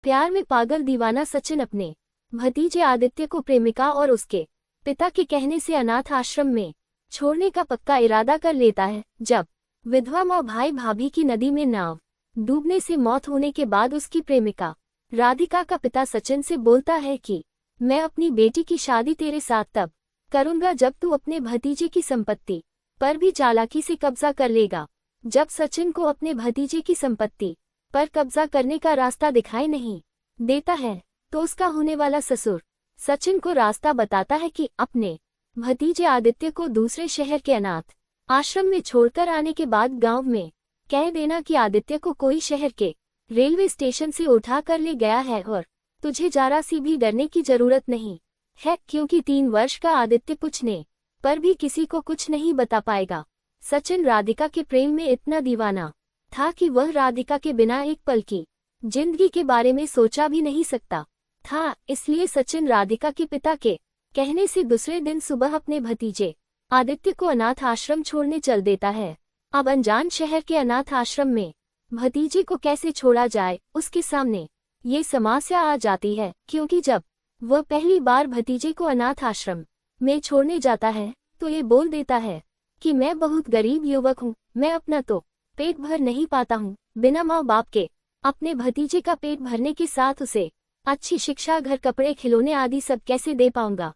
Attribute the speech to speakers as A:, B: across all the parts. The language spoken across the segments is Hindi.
A: प्यार में पागल दीवाना सचिन अपने भतीजे आदित्य को प्रेमिका और उसके पिता के कहने से अनाथ आश्रम में छोड़ने का पक्का इरादा कर लेता है। जब विधवा माँ भाई भाभी की नदी में नाव डूबने से मौत होने के बाद उसकी प्रेमिका राधिका का पिता सचिन से बोलता है कि मैं अपनी बेटी की शादी तेरे साथ तब करूंगा जब तू अपने भतीजे की संपत्ति पर भी चालाकी से कब्जा कर लेगा। जब सचिन को अपने भतीजे की संपत्ति पर कब्जा करने का रास्ता दिखाई नहीं देता है तो उसका होने वाला ससुर सचिन को रास्ता बताता है कि अपने भतीजे आदित्य को दूसरे शहर के अनाथ आश्रम में छोड़कर आने के बाद गांव में कह देना कि आदित्य को कोई शहर के रेलवे स्टेशन से उठा कर ले गया है और तुझे जरा सी भी डरने की जरूरत नहीं है, क्योंकि 3 वर्ष का आदित्य पूछने पर भी किसी को कुछ नहीं बता पाएगा। सचिन राधिका के प्रेम में इतना दीवाना था कि वह राधिका के बिना एक पल की जिंदगी के बारे में सोचा भी नहीं सकता था। इसलिए सचिन राधिका के पिता के कहने से दूसरे दिन सुबह अपने भतीजे आदित्य को अनाथ आश्रम छोड़ने चल देता है। अब अनजान शहर के अनाथ आश्रम में भतीजे को कैसे छोड़ा जाए, उसके सामने ये समस्या आ जाती है, क्योंकि जब वह पहली बार भतीजे को अनाथ आश्रम में छोड़ने जाता है तो ये बोल देता है कि मैं बहुत गरीब युवक हूँ, मैं अपना तो पेट भर नहीं पाता हूँ, बिना माँ बाप के अपने भतीजे का पेट भरने के साथ उसे अच्छी शिक्षा, घर, कपड़े, खिलौने आदि सब कैसे दे पाऊंगा।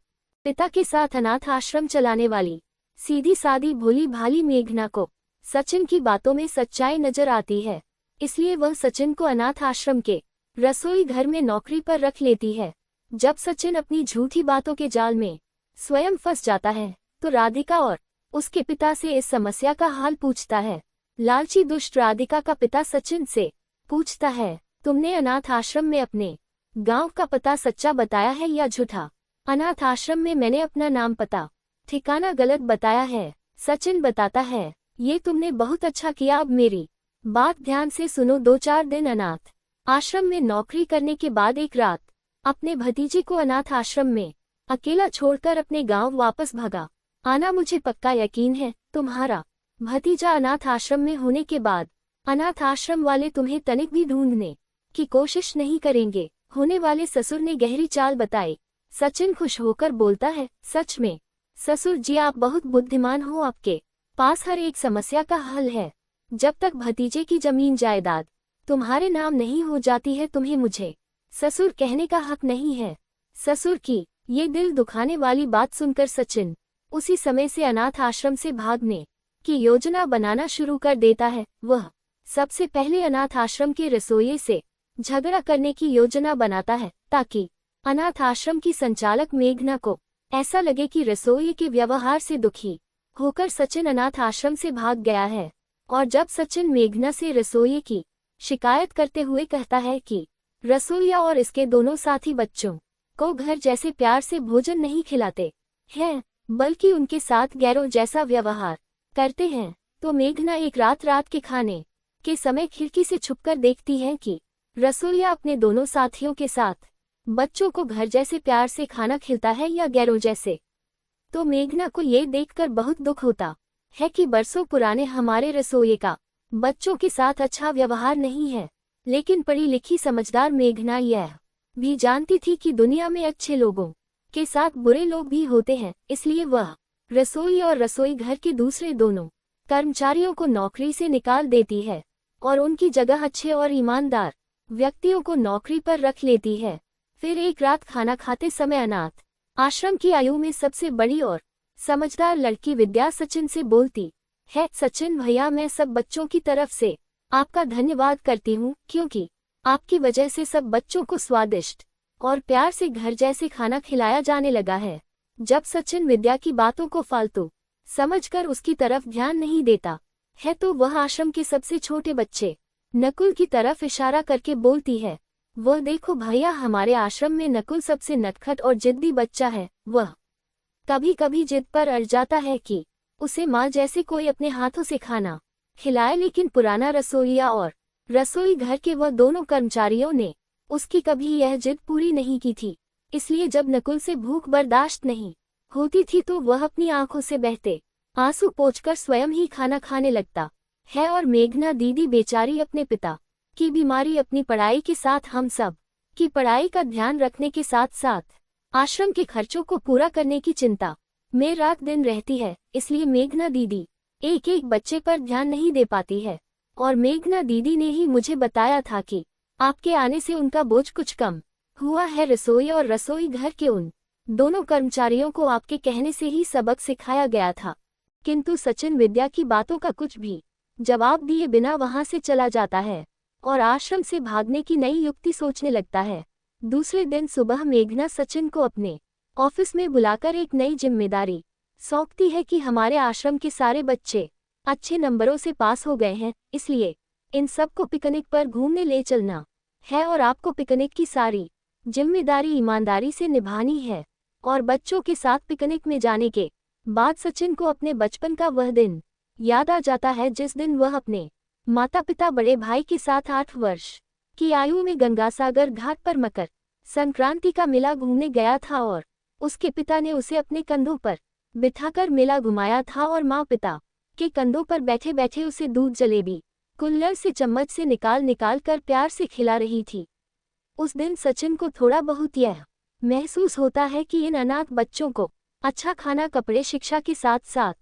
A: पिता के साथ अनाथ आश्रम चलाने वाली सीधी सादी भोली भाली मेघना को सचिन की बातों में सच्चाई नजर आती है, इसलिए वह सचिन को अनाथ आश्रम के रसोई घर में नौकरी पर रख लेती है। जब सचिन अपनी झूठी बातों के जाल में स्वयं फंस जाता है तो राधिका और उसके पिता से इस समस्या का हाल पूछता है। लालची दुष्ट राधिका का पिता सचिन से पूछता है, तुमने अनाथ आश्रम में अपने गांव का पता सच्चा बताया है या झूठा? अनाथ आश्रम में मैंने अपना नाम, पता, ठिकाना गलत बताया है। सचिन बताता है, ये तुमने बहुत अच्छा किया, अब मेरी बात ध्यान से सुनो। 2-4 दिन अनाथ आश्रम में नौकरी करने के बाद एक रात अपने भतीजे को अनाथ आश्रम में अकेला छोड़कर अपने गांव वापस भागा आना। मुझे पक्का यकीन है तुम्हारा भतीजा अनाथ आश्रम में होने के बाद अनाथ आश्रम वाले तुम्हें तनिक भी ढूंढने की कोशिश नहीं करेंगे। होने वाले ससुर ने गहरी चाल बताई। सचिन खुश होकर बोलता है, सच में ससुर जी आप बहुत बुद्धिमान हो, आपके पास हर एक समस्या का हल है। जब तक भतीजे की जमीन जायदाद तुम्हारे नाम नहीं हो जाती है तुम्हें मुझे ससुर कहने का हक नहीं है। ससुर की ये दिल दुखाने वाली बात सुनकर सचिन उसी समय से अनाथ आश्रम से भागने की योजना बनाना शुरू कर देता है। वह सबसे पहले अनाथ आश्रम के रसोइये से झगड़ा करने की योजना बनाता है ताकि अनाथ आश्रम की संचालक मेघना को ऐसा लगे कि रसोइये के व्यवहार से दुखी होकर सचिन अनाथ आश्रम से भाग गया है। और जब सचिन मेघना से रसोइये की शिकायत करते हुए कहता है कि रसोइया और इसके दोनों साथी बच्चों को घर जैसे प्यार से भोजन नहीं खिलाते हैं, बल्कि उनके साथ गैरों जैसा व्यवहार करते हैं, तो मेघना एक रात के खाने के समय खिड़की से छुपकर देखती है कि रसोइया अपने दोनों साथियों के साथ बच्चों को घर जैसे प्यार से खाना खिलाता है या गैरों जैसे। तो मेघना को ये देखकर बहुत दुख होता है कि बरसों पुराने हमारे रसोइये का बच्चों के साथ अच्छा व्यवहार नहीं है। लेकिन पढ़ी लिखी समझदार मेघना यह भी जानती थी कि दुनिया में अच्छे लोगों के साथ बुरे लोग भी होते हैं, इसलिए वह रसोई और रसोई घर के दूसरे दोनों कर्मचारियों को नौकरी से निकाल देती है और उनकी जगह अच्छे और ईमानदार व्यक्तियों को नौकरी पर रख लेती है। फिर एक रात खाना खाते समय अनाथ आश्रम की आयु में सबसे बड़ी और समझदार लड़की विद्या सचिन से बोलती है, सचिन भैया मैं सब बच्चों की तरफ से आपका धन्यवाद करती हूँ, क्योंकि आपकी वजह से सब बच्चों को स्वादिष्ट और प्यार से घर जैसे खाना खिलाया जाने लगा है। जब सचिन विद्या की बातों को फालतू समझकर उसकी तरफ ध्यान नहीं देता है तो वह आश्रम के सबसे छोटे बच्चे नकुल की तरफ इशारा करके बोलती है, वह देखो भैया हमारे आश्रम में नकुल सबसे नटखट और जिद्दी बच्चा है। वह कभी कभी जिद पर अड़ जाता है कि उसे माँ जैसे कोई अपने हाथों से खाना खिलाए, लेकिन पुराना रसोइया और रसोई घर के वह दोनों कर्मचारियों ने उसकी कभी यह जिद पूरी नहीं की थी। इसलिए जब नकुल से भूख बर्दाश्त नहीं होती थी तो वह अपनी आंखों से बहते आंसू पोंछकर स्वयं ही खाना खाने लगता है। और मेघना दीदी बेचारी अपने पिता की बीमारी, अपनी पढ़ाई के साथ हम सब की पढ़ाई का ध्यान रखने के साथ साथ आश्रम के खर्चों को पूरा करने की चिंता में रात दिन रहती है। इसलिए मेघना दीदी एक एक बच्चे पर ध्यान नहीं दे पाती है। और मेघना दीदी ने ही मुझे बताया था कि आपके आने से उनका बोझ कुछ कम हुआ है। रसोई और रसोई घर के उन दोनों कर्मचारियों को आपके कहने से ही सबक सिखाया गया था। किंतु सचिन विद्या की बातों का कुछ भी जवाब दिए बिना वहां से चला जाता है और आश्रम से भागने की नई युक्ति सोचने लगता है। दूसरे दिन सुबह मेघना सचिन को अपने ऑफिस में बुलाकर एक नई जिम्मेदारी सौंपती है कि हमारे आश्रम के सारे बच्चे अच्छे नंबरों से पास हो गए हैं, इसलिए इन सबको पिकनिक पर घूमने ले चलना है और आपको पिकनिक की सारी जिम्मेदारी ईमानदारी से निभानी है। और बच्चों के साथ पिकनिक में जाने के बाद सचिन को अपने बचपन का वह दिन याद आ जाता है जिस दिन वह अपने माता पिता बड़े भाई के साथ 8 वर्ष की आयु में गंगासागर घाट पर मकर संक्रांति का मेला घूमने गया था और उसके पिता ने उसे अपने कंधों पर बिठाकर मेला घुमाया था और माँ पिता के कंधों पर बैठे बैठे उसे दूध जलेबी कुल्हड़ से चम्मच से निकाल निकाल कर प्यार से खिला रही थी। उस दिन सचिन को थोड़ा बहुत यह महसूस होता है कि इन अनाथ बच्चों को अच्छा खाना कपड़े शिक्षा के साथ साथ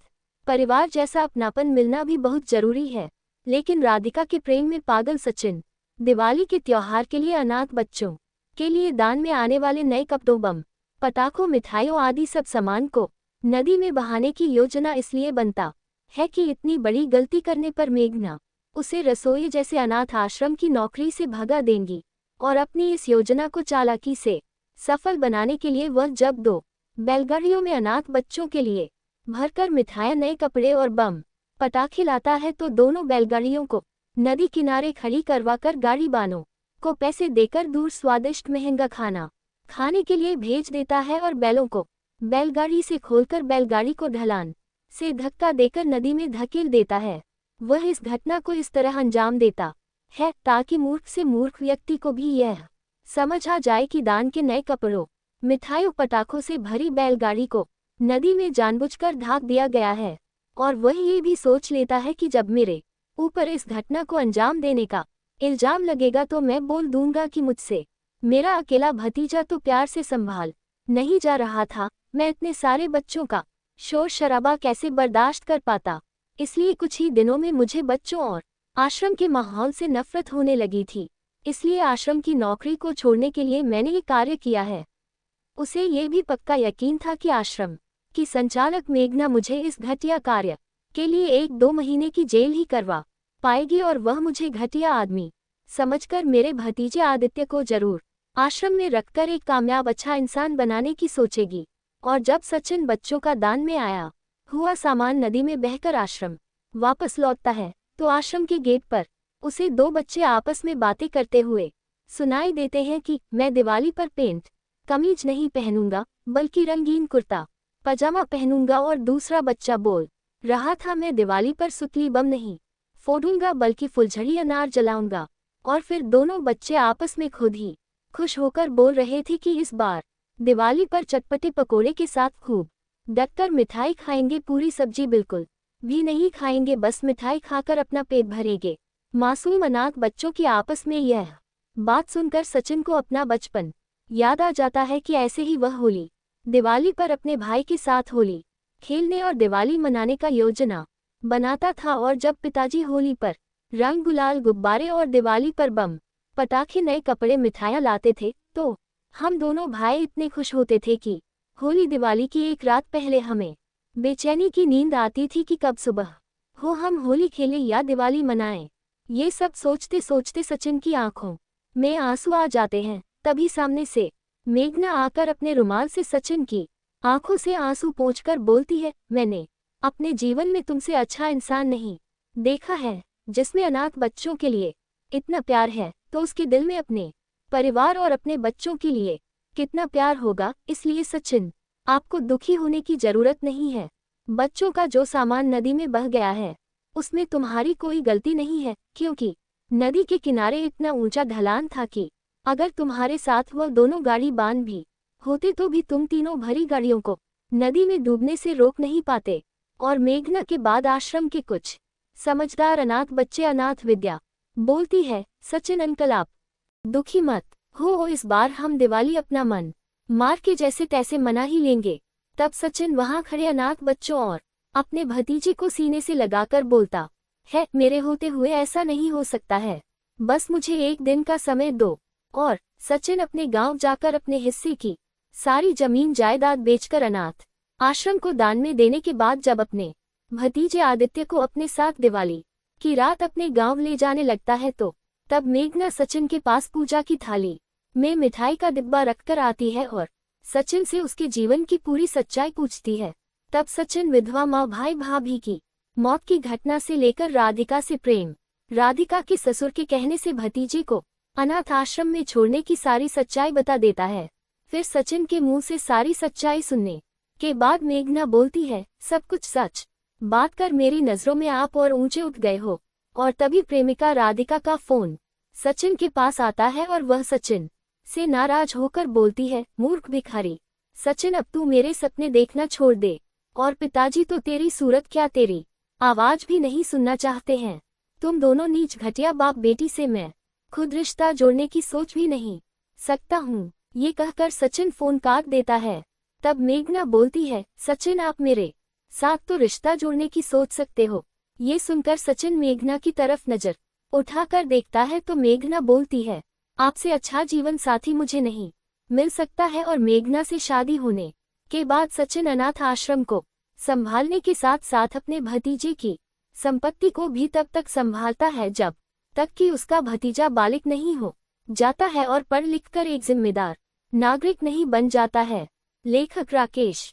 A: परिवार जैसा अपनापन मिलना भी बहुत जरूरी है। लेकिन राधिका के प्रेम में पागल सचिन दिवाली के त्योहार के लिए अनाथ बच्चों के लिए दान में आने वाले नए कपड़ों, बम, पटाखों, मिठाइयों आदि सब सामान को नदी में बहाने की योजना इसलिए बनता है कि इतनी बड़ी गलती करने पर मेघना उसे रसोई जैसे अनाथ आश्रम की नौकरी से भगा देंगी। और अपनी इस योजना को चालाकी से सफल बनाने के लिए वह जब 2 बैलगाड़ियों में अनाथ बच्चों के लिए भरकर मिठाइयाँ, नए कपड़े और बम पटाखे लाता है तो दोनों बैलगाड़ियों को नदी किनारे खड़ी करवाकर गाड़ी वालों को पैसे देकर दूर स्वादिष्ट महंगा खाना खाने के लिए भेज देता है और बैलों को बैलगाड़ी से खोलकर बैलगाड़ी को ढलान से धक्का देकर नदी में धकेल देता है। वह इस घटना को इस तरह अंजाम देता है ताकि मूर्ख से मूर्ख व्यक्ति को भी यह समझ आ जाए कि दान के नए कपड़ों, मिठाइयों, पटाखों से भरी बैलगाड़ी को नदी में जानबूझकर ढाक दिया गया है। और वह ये भी सोच लेता है कि जब मेरे ऊपर इस घटना को अंजाम देने का इल्जाम लगेगा तो मैं बोल दूंगा कि मुझसे मेरा अकेला भतीजा तो प्यार से संभाल नहीं जा रहा था, मैं इतने सारे बच्चों का शोर शराबा कैसे बर्दाश्त कर पाता। इसलिए कुछ ही दिनों में मुझे बच्चों और आश्रम के माहौल से नफरत होने लगी थी। इसलिए आश्रम की नौकरी को छोड़ने के लिए मैंने ये कार्य किया है। उसे ये भी पक्का यकीन था कि आश्रम की संचालक मेघना मुझे इस घटिया कार्य के लिए 1-2 महीने की जेल ही करवा पाएगी और वह मुझे घटिया आदमी समझकर मेरे भतीजे आदित्य को जरूर आश्रम में रखकर एक कामयाब अच्छा इंसान बनाने की सोचेगी। और जब सचिन बच्चों का दान में आया हुआ सामान नदी में बहकर आश्रम वापस लौटता है तो आश्रम के गेट पर उसे 2 बच्चे आपस में बातें करते हुए सुनाई देते हैं कि मैं दिवाली पर पेंट कमीज नहीं पहनूंगा बल्कि रंगीन कुर्ता पजामा पहनूंगा। और दूसरा बच्चा बोल रहा था मैं दिवाली पर सुतली बम नहीं फोड़ूंगा बल्कि फुलझड़ी अनार जलाऊंगा। और फिर दोनों बच्चे आपस में खुद ही खुश होकर बोल रहे थे कि इस बार दिवाली पर चटपटे पकोड़े के साथ खूब डककर मिठाई खाएंगे, पूरी सब्जी बिल्कुल भी नहीं खाएंगे, बस मिठाई खाकर अपना पेट भरेंगे। मासूम अनाथ बच्चों की आपस में यह बात सुनकर सचिन को अपना बचपन याद आ जाता है कि ऐसे ही वह होली दिवाली पर अपने भाई के साथ होली खेलने और दिवाली मनाने का योजना बनाता था। और जब पिताजी होली पर रंग गुलाल, गुब्बारे और दिवाली पर बम पटाखे, नए कपड़े, मिठाइयाँ लाते थे तो हम दोनों भाई इतने खुश होते थे कि होली दिवाली की एक रात पहले हमें बेचैनी की नींद आती थी कि कब सुबह हो हम होली खेलें या दिवाली मनाएं। ये सब सोचते सोचते सचिन की आंखों में आंसू आ जाते हैं। तभी सामने से मेघना आकर अपने रुमाल से सचिन की आंखों से आंसू पोंछकर बोलती है, मैंने अपने जीवन में तुमसे अच्छा इंसान नहीं देखा है जिसमें अनाथ बच्चों के लिए इतना प्यार है, तो उसके दिल में अपने परिवार और अपने बच्चों के लिए कितना प्यार होगा। इसलिए सचिन, आपको दुखी होने की जरूरत नहीं है। बच्चों का जो सामान नदी में बह गया है उसमें तुम्हारी कोई गलती नहीं है, क्योंकि नदी के किनारे इतना ऊंचा ढलान था कि अगर तुम्हारे साथ वह दोनों गाड़ी बांध भी होते तो भी तुम तीनों भरी गाड़ियों को नदी में डूबने से रोक नहीं पाते। और मेघना के बाद आश्रम के कुछ समझदार अनाथ बच्चे अनाथ विद्या बोलती है, सचिन अंकल आप दुखी मत हो इस बार हम दिवाली अपना मन मार के जैसे तैसे मना ही लेंगे। तब सचिन वहां खड़े अनाथ बच्चों और अपने भतीजे को सीने से लगाकर बोलता है, मेरे होते हुए ऐसा नहीं हो सकता है, बस मुझे एक दिन का समय दो। और सचिन अपने गांव जाकर अपने हिस्से की सारी जमीन जायदाद बेचकर अनाथ आश्रम को दान में देने के बाद जब अपने भतीजे आदित्य को अपने साथ दिवाली की रात अपने गांव ले जाने लगता है तो तब मेघना सचिन के पास पूजा की थाली में मिठाई का डिब्बा रखकर आती है और सचिन से उसके जीवन की पूरी सच्चाई पूछती है। तब सचिन विधवा माँ भाई भाभी की मौत की घटना से लेकर राधिका से प्रेम, राधिका के ससुर के कहने से भतीजे को अनाथ आश्रम में छोड़ने की सारी सच्चाई बता देता है। फिर सचिन के मुंह से सारी सच्चाई सुनने के बाद मेघना बोलती है, सब कुछ सच बात कर मेरी नजरों में आप और ऊंचे उठ गए हो। और तभी प्रेमिका राधिका का फोन सचिन के पास आता है और वह सचिन से नाराज होकर बोलती है, मूर्ख भिखारी सचिन, अब तू मेरे सपने देखना छोड़ दे और पिताजी तो तेरी सूरत क्या तेरी आवाज भी नहीं सुनना चाहते हैं। तुम दोनों नीच घटिया बाप बेटी से मैं खुद रिश्ता जोड़ने की सोच भी नहीं सकता हूँ। ये कहकर सचिन फोन काट देता है। तब मेघना बोलती है, सचिन आप मेरे साथ तो रिश्ता जोड़ने की सोच सकते हो। ये सुनकर सचिन मेघना की तरफ नजर उठाकर देखता है तो मेघना बोलती है, आपसे अच्छा जीवन साथी मुझे नहीं मिल सकता है। और मेघना से शादी होने के बाद सचिन अनाथ आश्रम को संभालने के साथ साथ अपने भतीजे की संपत्ति को भी तब तक संभालता है जब तक कि उसका भतीजा बालिग नहीं हो जाता है और पढ़ लिखकर एक जिम्मेदार नागरिक नहीं बन जाता है। लेखक राकेश।